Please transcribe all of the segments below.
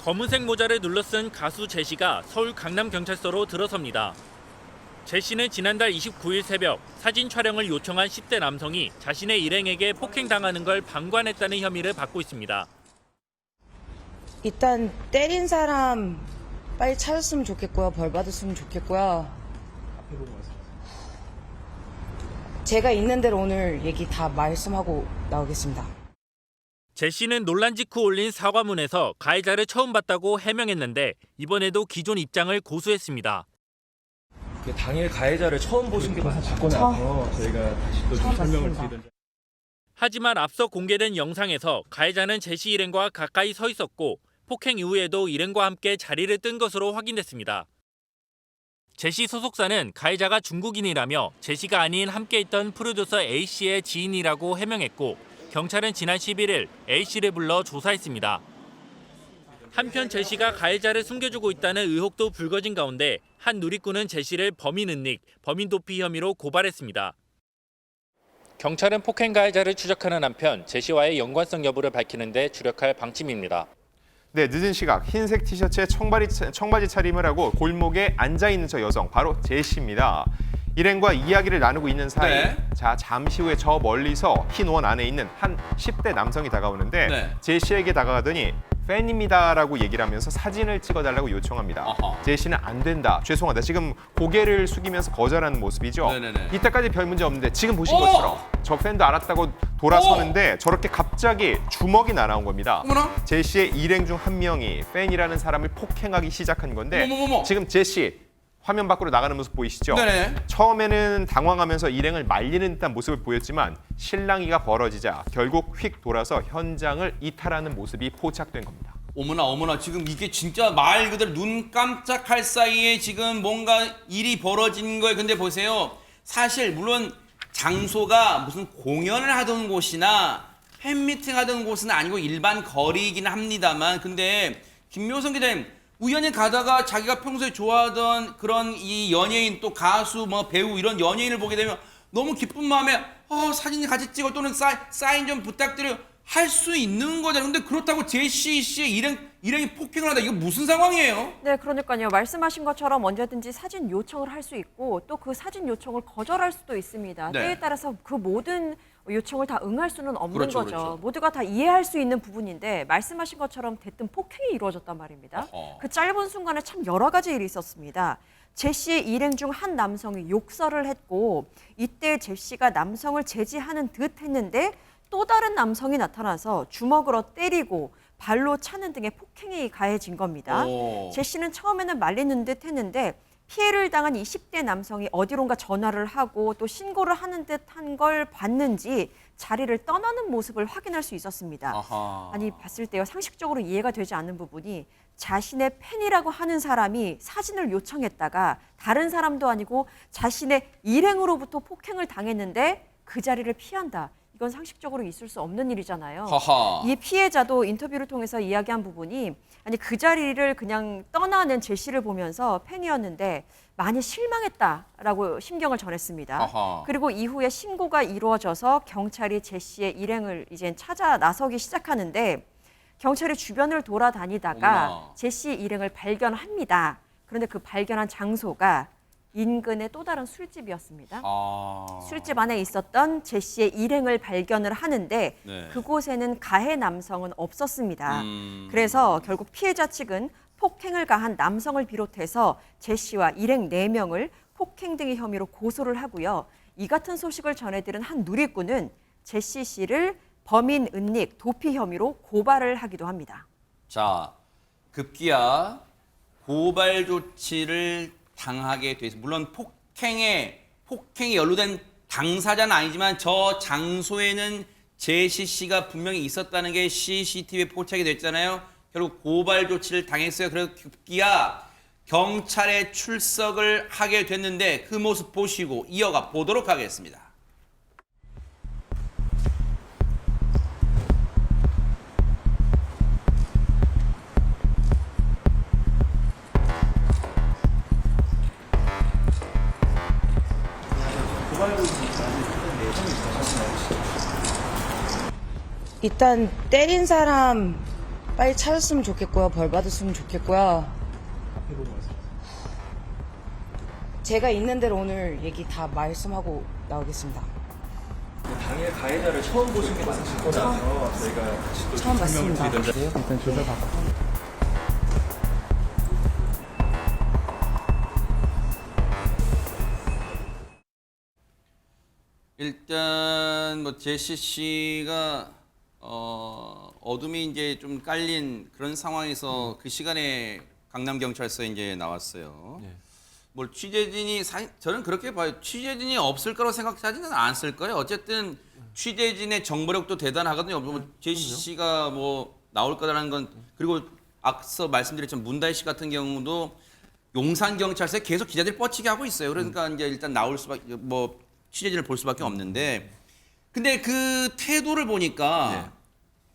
검은색 모자를 눌러쓴 가수 제시가 서울 강남경찰서로 들어섭니다. 제시는 지난달 29일 새벽 사진 촬영을 요청한 10대 남성이 자신의 일행에게 폭행당하는 걸 방관했다는 혐의를 받고 있습니다. 일단 때린 사람 빨리 찾았으면 좋겠고요. 벌 받았으면 좋겠고요. 제가 있는 대로 오늘 얘기 다 말씀하고 나오겠습니다. 제시는 논란 직후 올린 사과문에서 가해자를 처음 봤다고 해명했는데 이번에도 기존 입장을 고수했습니다. 당일 가해자를 처음 보신 게 받고 나서 저희가 다시 또 좀 설명을 드리던. 하지만 앞서 공개된 영상에서 가해자는 제시 일행과 가까이 서 있었고 폭행 이후에도 일행과 함께 자리를 뜬 것으로 확인됐습니다. 제시 소속사는 가해자가 중국인이라며 제시가 아닌 함께 있던 프로듀서 A씨의 지인이라고 해명했고 경찰은 지난 11일 A씨를 불러 조사했습니다. 한편 제시가 가해자를 숨겨주고 있다는 의혹도 불거진 가운데 한 누리꾼은 제시를 범인 은닉, 범인 도피 혐의로 고발했습니다. 경찰은 폭행 가해자를 추적하는 한편 제시와의 연관성 여부를 밝히는 데 주력할 방침입니다. 네, 늦은 시각 흰색 티셔츠에 청바지 차림을 하고 골목에 앉아있는 저 여성, 바로 제시입니다. 일행과 이야기를 나누고 있는 사이, 네. 자 잠시 후에 저 멀리서 흰 원 안에 있는 한 10대 남성이 다가오는데 네. 제시에게 다가가더니 팬입니다라고 얘기를 하면서 사진을 찍어달라고 요청합니다. 아하. 제시는 안 된다, 죄송하다, 지금 고개를 숙이면서 거절하는 모습이죠. 네네네. 이때까지 별 문제 없는데 지금 보신 어! 것처럼 저 팬도 알았다고 돌아서는데 저렇게 갑자기 주먹이 날아온 겁니다. 어머나? 제시의 일행 중 한 명이 팬이라는 사람을 폭행하기 시작한 건데 어머머머. 지금 제시 화면 밖으로 나가는 모습 보이시죠? 네네. 처음에는 당황하면서 일행을 말리는 듯한 모습을 보였지만 실랑이가 벌어지자 결국 휙 돌아서 현장을 이탈하는 모습이 포착된 겁니다. 어머나 지금 이게 진짜 말 그대로 눈 깜짝할 사이에 지금 뭔가 일이 벌어진 거예요. 근데 보세요. 사실 물론 장소가 무슨 공연을 하던 곳이나 팬미팅 하던 곳은 아니고 일반 거리이긴 합니다만 근데 김묘성 기자님 우연히 가다가 자기가 평소에 좋아하던 그런 이 연예인 또 가수 뭐 배우 이런 연예인을 보게 되면 너무 기쁜 마음에 사진 같이 찍어 또는 사인 좀 부탁드려요 할 수 있는 거잖아요. 근데 그렇다고 제시 씨의 일행이 폭행을 한다. 이거 무슨 상황이에요? 네, 그러니까요. 말씀하신 것처럼 언제든지 사진 요청을 할 수 있고 또 그 사진 요청을 거절할 수도 있습니다. 네. 때에 따라서 그 모든 요청을 다 응할 수는 없는 그렇죠, 거죠. 그렇죠. 모두가 다 이해할 수 있는 부분인데 말씀하신 것처럼 대뜸 폭행이 이루어졌단 말입니다. 어허. 그 짧은 순간에 참 여러 가지 일이 있었습니다. 제시의 일행 중 한 남성이 욕설을 했고 이때 제시가 남성을 제지하는 듯 했는데 또 다른 남성이 나타나서 주먹으로 때리고 발로 차는 등의 폭행이 가해진 겁니다. 오. 제시는 처음에는 말리는 듯 했는데 피해를 당한 20대 남성이 어디론가 전화를 하고 또 신고를 하는 듯한 걸 봤는지 자리를 떠나는 모습을 확인할 수 있었습니다. 아하. 아니 봤을 때요 상식적으로 이해가 되지 않는 부분이 자신의 팬이라고 하는 사람이 사진을 요청했다가 다른 사람도 아니고 자신의 일행으로부터 폭행을 당했는데 그 자리를 피한다. 이건 상식적으로 있을 수 없는 일이잖아요. 하하. 이 피해자도 인터뷰를 통해서 이야기한 부분이 아니 그 자리를 그냥 떠나는 제시를 보면서 팬이었는데 많이 실망했다라고 심경을 전했습니다. 아하. 그리고 이후에 신고가 이루어져서 경찰이 제시의 일행을 이제 찾아 나서기 시작하는데 경찰이 주변을 돌아다니다가 어머나. 제시의 일행을 발견합니다. 그런데 그 발견한 장소가 인근의 또 다른 술집이었습니다. 술집 안에 있었던 제시의 일행을 발견을 하는데 네. 그곳에는 가해 남성은 없었습니다. 그래서 결국 피해자 측은 폭행을 가한 남성을 비롯해서 제시와 일행 4명을 폭행 등의 혐의로 고소를 하고요. 이 같은 소식을 전해들은 한 누리꾼은 제시 씨를 범인 은닉, 도피 혐의로 고발을 하기도 합니다. 자, 급기야 고발 조치를 당하게 돼서 물론 폭행에 연루된 당사자는 아니지만 저 장소에는 제시 씨가 분명히 있었다는 게 CCTV에 포착이 됐잖아요. 결국 고발 조치를 당했어요. 그래서 급기야 경찰에 출석을 하게 됐는데 그 모습 보시고 이어가 보도록 하겠습니다. 일단 때린 사람 빨리 찾았으면 좋겠고요. 벌 받았으면 좋겠고요. 제가 있는 대로 오늘 얘기 다 말씀하고 나오겠습니다. 당일 가해자를 처음 보신 게 맞으실 거라서 저희가 다시 또 처음 설명을 봤습니다. 드리던데 일단 조사 받고. 일단 뭐 제시 씨가 어둠이 이제 좀 깔린 그런 상황에서 그 시간에 강남 경찰서에 이제 나왔어요. 뭘 취재진이 저는 그렇게 봐요. 취재진이 없을 거라고 생각하지는 않았을 거예요. 어쨌든 취재진의 정보력도 대단하거든요. 뭐 제시 씨가 뭐 나올 거라는 건 그리고 앞서 말씀드렸지만 문다희 씨 같은 경우도 용산 경찰서에 계속 기자들이 뻗치게 하고 있어요. 그러니까 이제 일단 나올 수밖에 뭐 취재진을 볼 수밖에 없는데 근데 그 태도를 보니까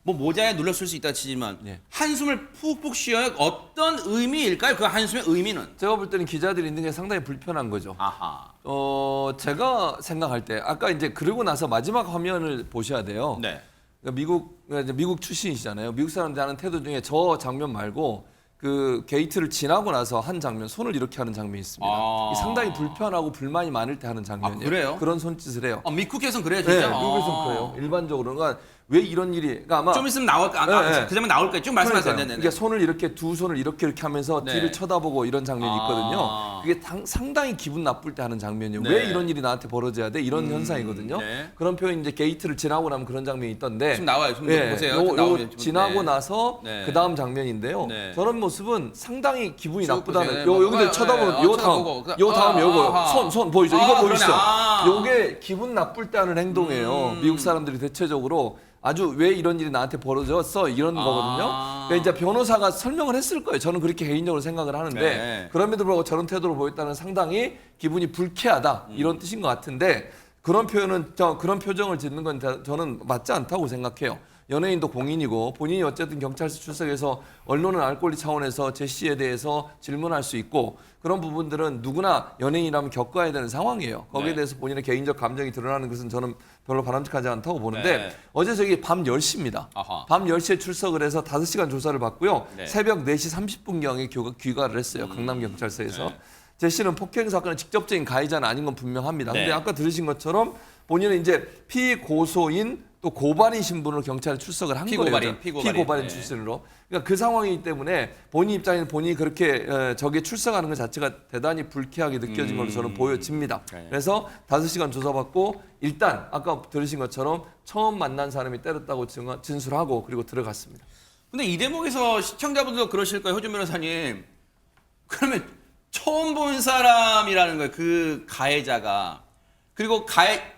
뭐 모자에 눌렀을 수 있다 치지만 한숨을 푹푹 쉬어야 어떤 의미일까요? 그 한숨의 의미는? 제가 볼 때는 기자들이 있는 게 상당히 불편한 거죠. 아하. 제가 생각할 때 아까 이제 그러고 나서 마지막 화면을 보셔야 돼요. 네. 그러니까 미국 출신이시잖아요. 미국 사람들 하는 태도 중에 저 장면 말고 그 게이트를 지나고 나서 한 장면, 손을 이렇게 하는 장면이 있습니다. 아. 상당히 불편하고 불만이 많을 때 하는 장면이에요. 그래요? 그런 손짓을 해요. 미국에서는 그래요, 네, 진짜. 미국에서는 그래요. 일반적으로. 그러니까 왜 이런 일이? 그러니까 아마 좀 있으면 나올까? 네. 그 장면 나올 거예요. 좀 말씀하세요. 그러니까요. 네네네. 이게 손을 이렇게 두 손을 이렇게 하면서 네. 뒤를 쳐다보고 이런 장면이 있거든요. 그게 상당히 기분 나쁠 때 하는 장면이에요. 네. 왜 이런 일이 나한테 벌어져야 돼? 이런 현상이거든요. 네. 그런 표현이 이제 게이트를 지나고 나면 그런 장면이 있던데. 지금 나와요. 좀 예, 보세요. 요 나오면 좀- 지나고 네. 나서 네. 그 다음 장면인데요. 네. 저런 모습은 상당히 기분이 쭉 나쁘다는. 보세요. 요 근데 쳐다보는 요 쳐다보고. 다음, 요 다음 요거 아하. 손 보이죠? 아, 이거 보이시죠? 그러네. 아. 요게 기분 나쁠 때 하는 행동이에요. 미국 사람들이 대체적으로 아주 왜 이런 일이 나한테 벌어졌어 이런 거거든요. 그러니까 이제 변호사가 설명을 했을 거예요. 저는 그렇게 개인적으로 생각을 하는데 네. 그럼에도 불구하고 저런 태도를 보였다는 상당히 기분이 불쾌하다 이런 뜻인 것 같은데 그런 표현은 그런 표정을 짓는 건 저는 맞지 않다고 생각해요. 연예인도 공인이고 본인이 어쨌든 경찰서 출석해서 언론은 알 권리 차원에서 제시에 대해서 질문할 수 있고 그런 부분들은 누구나 연예인이라면 겪어야 되는 상황이에요. 거기에 네. 대해서 본인의 개인적 감정이 드러나는 것은 저는 별로 바람직하지 않다고 보는데 네. 어제 저기 밤 10시입니다. 아하. 밤 10시에 출석을 해서 5시간 조사를 받고요. 네. 새벽 4시 30분경에 귀가를 했어요. 강남경찰서에서. 네. 제시는 폭행 사건의 직접적인 가해자는 아닌 건 분명합니다. 네. 근데 아까 들으신 것처럼 본인은 이제 피고소인 또 고발인 신분으로 경찰에 출석을 한 피고발인, 거예요. 피고발인. 피고발인 네. 출신으로. 그러니까 그 상황이기 때문에 본인 입장에는 본인이 그렇게 저기에 출석하는 것 자체가 대단히 불쾌하게 느껴진 걸로 저는 보여집니다. 네. 그래서 5시간 조사받고 일단 아까 들으신 것처럼 처음 만난 사람이 때렸다고 진술하고 그리고 들어갔습니다. 근데 이 대목에서 시청자분들도 그러실 거예요. 호준 변호사님. 그러면 처음 본 사람이라는 거예요. 그 가해자가. 그리고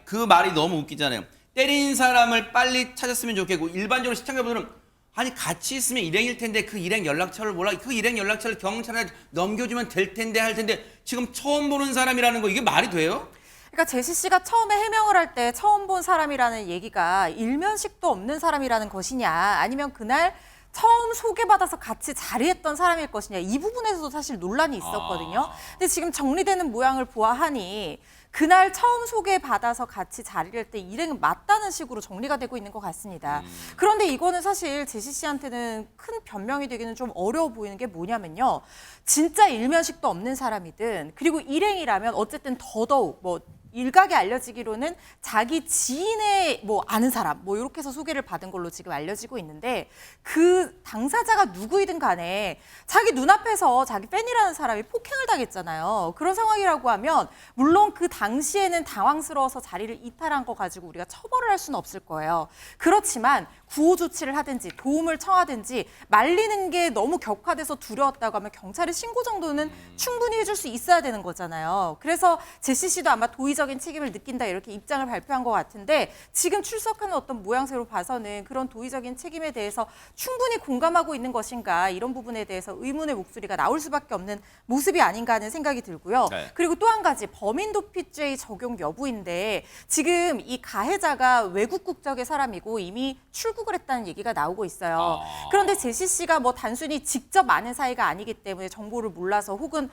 그 말이 너무 웃기잖아요. 때린 사람을 빨리 찾았으면 좋겠고 일반적으로 시청자분들은 아니 같이 있으면 일행일 텐데 그 일행 연락처를 몰라. 그 일행 연락처를 경찰에 넘겨주면 될 텐데 할 텐데 지금 처음 보는 사람이라는 거 이게 말이 돼요? 그러니까 제시 씨가 처음에 해명을 할 때 처음 본 사람이라는 얘기가 일면식도 없는 사람이라는 것이냐 아니면 그날 처음 소개받아서 같이 자리했던 사람일 것이냐 이 부분에서도 사실 논란이 있었거든요. 근데 지금 정리되는 모양을 보아하니 그날 처음 소개받아서 같이 자리를 할 때 일행은 맞다는 식으로 정리가 되고 있는 것 같습니다. 그런데 이거는 사실 제시 씨한테는 큰 변명이 되기는 좀 어려워 보이는 게 뭐냐면요. 진짜 일면식도 없는 사람이든 그리고 일행이라면 어쨌든 더더욱 뭐 일각에 알려지기로는 자기 지인의 뭐 아는 사람 뭐 이렇게 해서 소개를 받은 걸로 지금 알려지고 있는데 그 당사자가 누구이든 간에 자기 눈앞에서 자기 팬이라는 사람이 폭행을 당했잖아요. 그런 상황이라고 하면 물론 그 당시에는 당황스러워서 자리를 이탈한 거 가지고 우리가 처벌을 할 수는 없을 거예요. 그렇지만 구호 조치를 하든지 도움을 청하든지 말리는 게 너무 격화돼서 두려웠다고 하면 경찰에 신고 정도는 충분히 해줄 수 있어야 되는 거잖아요. 그래서 제시 씨도 아마 도의적인 책임을 느낀다 이렇게 입장을 발표한 것 같은데 지금 출석하는 어떤 모양새로 봐서는 그런 도의적인 책임에 대해서 충분히 공감하고 있는 것인가 이런 부분에 대해서 의문의 목소리가 나올 수밖에 없는 모습이 아닌가 하는 생각이 들고요. 네. 그리고 또 한 가지 범인도피죄의 적용 여부인데 지금 이 가해자가 외국 국적의 사람이고 이미 출국을 했다는 얘기가 나오고 있어요. 그런데 제시 씨가 뭐 단순히 직접 아는 사이가 아니기 때문에 정보를 몰라서 혹은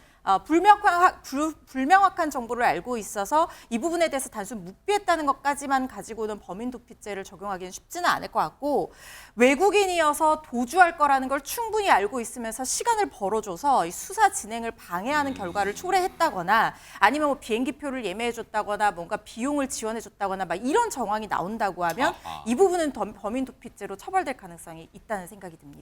불명확한 정보를 알고 있어서 이 부분에 대해서 단순 묵비했다는 것까지만 가지고는 범인도피죄를 적용하기는 쉽지는 않을 것 같고 외국인이어서 도주할 거라는 걸 충분히 알고 있으면서 시간을 벌어줘서 이 수사 진행을 방해하는 결과를 초래했다거나 아니면 뭐 비행기표를 예매해줬다거나 뭔가 비용을 지원해줬다거나 막 이런 정황이 나온다고 하면 이 부분은 범인도피죄로 처벌될 가능성이 있다는 생각이 듭니다.